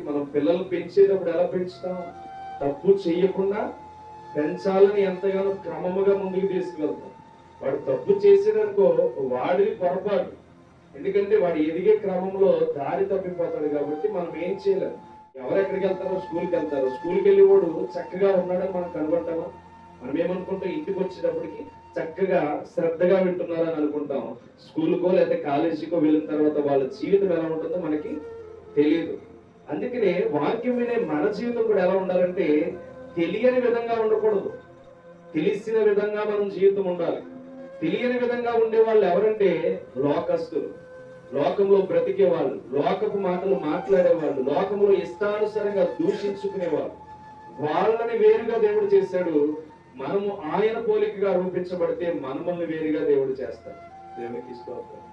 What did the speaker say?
మనం పిల్లలు పెంచేటప్పుడు ఎలా పెంచుతాం? తప్పు చేయకుండా పెంచాలని ఎంతగానో క్రమముగా ముందుకు తీసుకువెళ్తాం. వాడు తప్పు చేసేదనుకో వాడిని పొరపాటు, ఎందుకంటే వాడు ఎదిగే క్రమంలో దారి తప్పిపోతాడు. కాబట్టి మనం ఏం చేయలేం. ఎవరెక్కడికి వెళ్తారో స్కూల్కి వెళ్తారు. స్కూల్కి వెళ్ళి వాడు చక్కగా ఉన్నాడని మనం కనుగొంటామా? మనం ఏమనుకుంటాం? ఇంటికి వచ్చేటప్పటికి చక్కగా శ్రద్ధగా వింటున్నారని అనుకుంటాం. స్కూల్కో లేదా కాలేజీకో వెళ్ళిన తర్వాత వాళ్ళ జీవితం ఎలా ఉంటుందో మనకి తెలియదు. అందుకనే వాక్యం వినే మన జీవితం కూడా ఎలా ఉండాలంటే తెలియని విధంగా ఉండకూడదు, తెలిసిన విధంగా మనం జీవితం ఉండాలి. తెలియని విధంగా ఉండే వాళ్ళు ఎవరంటే లోకస్తులు, లోకంలో బ్రతికే వాళ్ళు, లోకపు మాటలు మాట్లాడేవాళ్ళు, లోకంలో ఇష్టానుసారంగా దూషించుకునేవాళ్ళు. వాళ్ళని వేరుగా దేవుడు చేశాడు. మనము ఆయన పోలికగా రూపించబడితే మనల్ని వేరుగా దేవుడు చేస్తాడు. దేవునికి స్తోత్రం.